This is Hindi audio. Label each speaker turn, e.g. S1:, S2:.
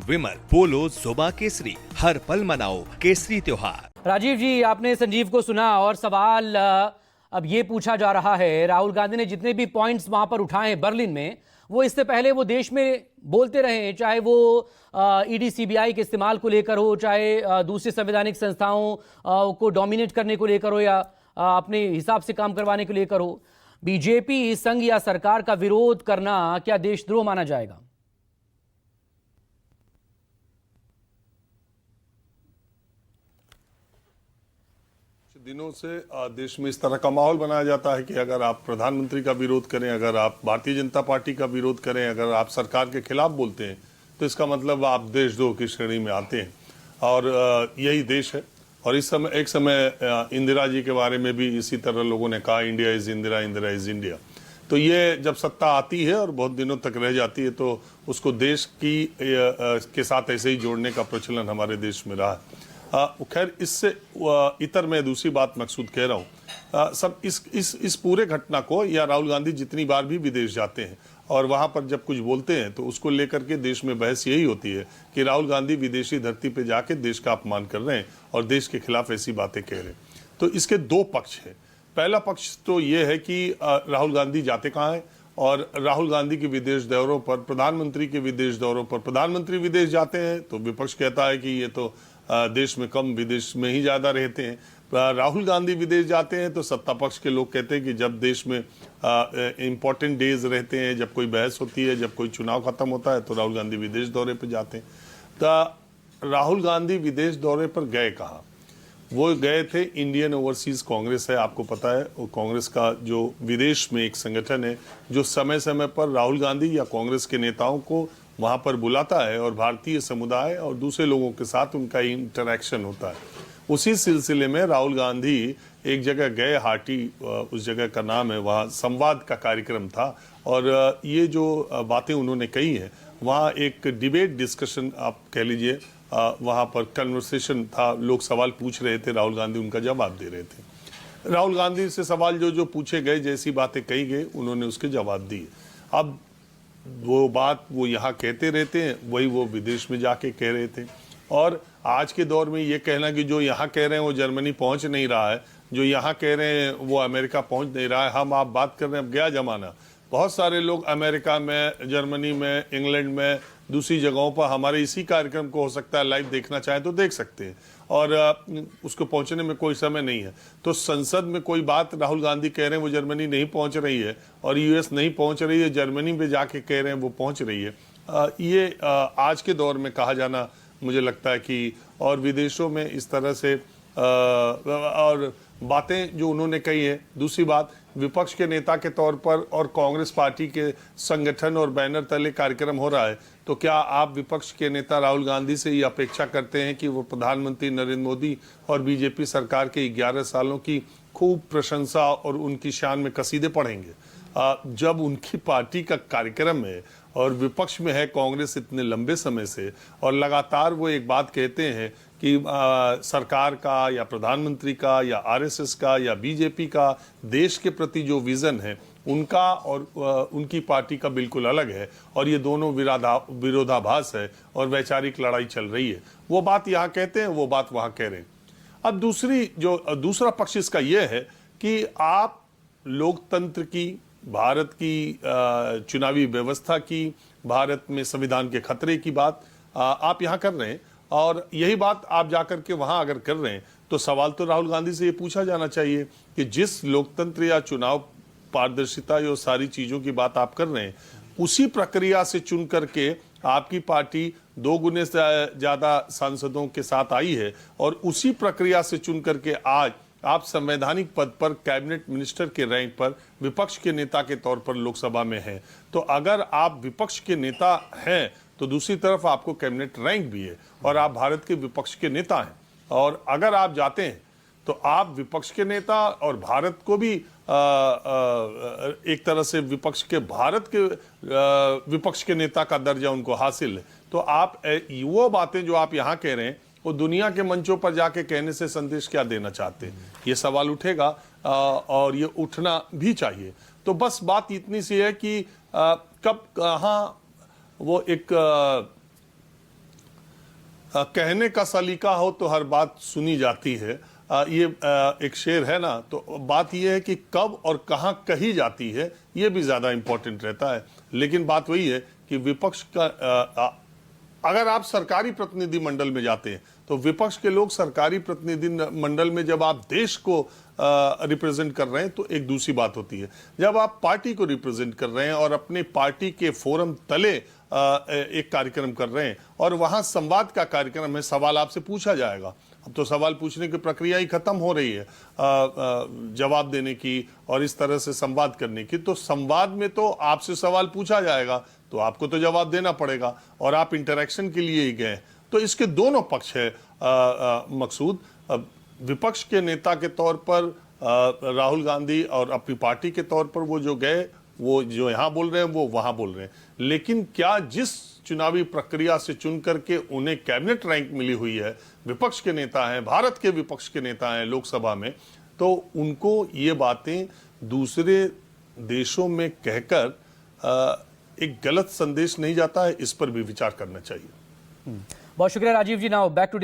S1: विमल बोलो जुबा केसरी, हर पल मनाओ केसरी त्योहार।
S2: राजीव जी, आपने संजीव को सुना और सवाल अब ये पूछा जा रहा है, राहुल गांधी ने जितने भी पॉइंट्स वहां पर उठाए हैं बर्लिन में, वो इससे पहले वो देश में बोलते रहे हैं, चाहे वो ईडी सीबीआई के इस्तेमाल को लेकर हो, चाहे दूसरी संवैधानिक संस्थाओं को डोमिनेट करने को लेकर हो, या अपने हिसाब से काम करवाने को लेकर हो। बीजेपी संघ या सरकार का विरोध करना क्या देशद्रोह माना जाएगा?
S3: दिनों से देश में इस तरह का माहौल बनाया जाता है कि अगर आप प्रधानमंत्री का विरोध करें, अगर आप भारतीय जनता पार्टी का विरोध करें, अगर आप सरकार के खिलाफ बोलते हैं, तो इसका मतलब आप देशद्रोह की श्रेणी में आते हैं। और यही देश है। और इस समय एक समय इंदिरा जी के बारे में भी इसी तरह लोगों ने कहा, India is Indira, Indira is India. तो ये जब सत्ता आती है और बहुत दिनों तक रह जाती है, तो उसको देश की के साथ ऐसे ही जोड़ने का प्रचलन हमारे देश में रहा है। खैर, इससे इतर मैं दूसरी बात मकसूद कह रहा हूँ। सब इस पूरे घटना को, या राहुल गांधी जितनी बार भी विदेश जाते हैं और वहाँ पर जब कुछ बोलते हैं, तो उसको लेकर के देश में बहस यही होती है कि राहुल गांधी विदेशी धरती पे जाके देश का अपमान कर रहे हैं और देश के खिलाफ ऐसी बातें कह रहे हैं। तो इसके दो पक्ष हैं। पहला पक्ष तो ये है कि राहुल गांधी जाते कहाँ हैं, और राहुल गांधी के विदेश दौरों पर, प्रधानमंत्री के विदेश दौरों पर, प्रधानमंत्री विदेश जाते हैं तो विपक्ष कहता है कि ये तो देश में कम, विदेश में ही ज़्यादा रहते हैं। राहुल गांधी विदेश जाते हैं तो सत्ता पक्ष के लोग कहते हैं कि जब देश में इम्पोर्टेंट डेज रहते हैं, जब कोई बहस होती है, जब कोई चुनाव खत्म होता है, तो राहुल गांधी विदेश दौरे पर जाते हैं। तो राहुल गांधी विदेश दौरे पर गए कहाँ? वो गए थे, इंडियन ओवरसीज कांग्रेस है, आपको पता है, वो कांग्रेस का जो विदेश में एक संगठन है जो समय समय पर राहुल गांधी या कांग्रेस के नेताओं को वहाँ पर बुलाता है और भारतीय समुदाय और दूसरे लोगों के साथ उनका इंटरैक्शन होता है। उसी सिलसिले में राहुल गांधी एक जगह गए, हाटी उस जगह का नाम है, वहाँ संवाद का कार्यक्रम था। और ये जो बातें उन्होंने कही हैं, वहाँ एक डिबेट डिस्कशन आप कह लीजिए, वहाँ पर कन्वर्सेशन था, लोग सवाल पूछ रहे थे, राहुल गांधी उनका जवाब दे रहे थे। राहुल गांधी से सवाल जो पूछे गए, जैसी बातें कही गई, उन्होंने उसके जवाब दिए। अब वो बात वो यहाँ कहते रहते हैं, वही वो विदेश में जाके कह रहे थे। और आज के दौर में ये कहना कि जो यहाँ कह रहे हैं वो जर्मनी पहुँच नहीं रहा है, जो यहाँ कह रहे हैं वो अमेरिका पहुँच नहीं रहा है, हम आप बात कर रहे हैं, अब गया जमाना। बहुत सारे लोग अमेरिका में, जर्मनी में, इंग्लैंड में, दूसरी जगहों पर हमारे इसी कार्यक्रम को हो सकता है लाइव देखना चाहें तो देख सकते हैं, और उसको पहुंचने में कोई समय नहीं है। तो संसद में कोई बात राहुल गांधी कह रहे हैं वो जर्मनी नहीं पहुंच रही है, और यूएस नहीं पहुंच रही है, जर्मनी में जाके कह रहे हैं वो पहुंच रही है। ये आज के दौर में कहा जाना मुझे लगता है कि, और विदेशों में इस तरह से और बातें जो उन्होंने कही है। दूसरी बात, विपक्ष के नेता के तौर पर और कांग्रेस पार्टी के संगठन और बैनर तले कार्यक्रम हो रहा है, तो क्या आप विपक्ष के नेता राहुल गांधी से ये अपेक्षा करते हैं कि वो प्रधानमंत्री नरेंद्र मोदी और बीजेपी सरकार के 11 सालों की खूब प्रशंसा और उनकी शान में कसीदे पढ़ेंगे? जब उनकी पार्टी का कार्यक्रम है और विपक्ष में है कांग्रेस इतने लंबे समय से, और लगातार वो एक बात कहते हैं कि सरकार का या प्रधानमंत्री का या आरएसएस का या बीजेपी का देश के प्रति जो विजन है उनका और उनकी पार्टी का बिल्कुल अलग है, और ये दोनों विरोधाभास है और वैचारिक लड़ाई चल रही है। वो बात यहाँ कहते हैं, वो बात वहाँ कह रहे हैं। अब दूसरा पक्ष इसका ये है कि आप लोकतंत्र की, भारत की चुनावी व्यवस्था की, भारत में संविधान के खतरे की बात आप यहाँ कर रहे हैं, और यही बात आप जाकर के वहाँ अगर कर रहे हैं, तो सवाल तो राहुल गांधी से ये पूछा जाना चाहिए कि जिस लोकतंत्र या चुनाव पारदर्शिता, ये सारी चीज़ों की बात आप कर रहे हैं, उसी प्रक्रिया से चुन करके आपकी पार्टी 2 गुने से ज़्यादा सांसदों के साथ आई है, और उसी प्रक्रिया से चुन करके आज आप संवैधानिक पद पर, कैबिनेट मिनिस्टर के रैंक पर, विपक्ष के नेता के तौर पर लोकसभा में हैं। तो अगर आप विपक्ष के नेता हैं तो दूसरी तरफ आपको कैबिनेट रैंक भी है, और आप भारत के विपक्ष के नेता हैं। और अगर आप जाते हैं तो आप विपक्ष के नेता और भारत को भी एक तरह से विपक्ष के, भारत के विपक्ष के नेता का दर्जा उनको हासिल है। तो आप वो बातें जो आप यहाँ कह रहे हैं, वो दुनिया के मंचों पर जाके कहने से संदेश क्या देना चाहते हैं, ये सवाल उठेगा, और ये उठना भी चाहिए। तो बस बात इतनी सी है कि कब कहाँ वो एक कहने का सलीका हो तो हर बात सुनी जाती है। ये एक शेर है ना, तो बात ये है कि कब और कहाँ कही जाती है ये भी ज्यादा इंपॉर्टेंट रहता है। लेकिन बात वही है कि विपक्ष का अगर आप सरकारी प्रतिनिधि मंडल में जाते हैं तो विपक्ष के लोग सरकारी प्रतिनिधि मंडल में जब आप देश को रिप्रेजेंट कर रहे हैं तो एक दूसरी बात होती है। जब आप पार्टी को रिप्रेजेंट कर रहे हैं और अपने पार्टी के फोरम तले एक कार्यक्रम कर रहे हैं और वहां संवाद का कार्यक्रम है, सवाल आपसे पूछा जाएगा। अब तो सवाल पूछने की प्रक्रिया ही खत्म हो रही है, जवाब देने की और इस तरह से संवाद करने की। तो संवाद में तो आपसे सवाल पूछा जाएगा तो आपको तो जवाब देना पड़ेगा और आप इंटरेक्शन के लिए ही गए। तो इसके दोनों पक्ष है मकसूद। विपक्ष के नेता के तौर पर राहुल गांधी और अपनी पार्टी के तौर पर वो जो गए, वो जो यहाँ बोल रहे हैं वो वहां बोल रहे हैं। लेकिन क्या जिस चुनावी प्रक्रिया से चुन करके उन्हें कैबिनेट रैंक मिली हुई है, विपक्ष के नेता हैं, भारत के विपक्ष के नेता हैं लोकसभा में, तो उनको ये बातें दूसरे देशों में कहकर एक गलत संदेश नहीं जाता है, इस पर भी विचार करना चाहिए।
S2: बहुत शुक्रिया Rajiv ji. Now back to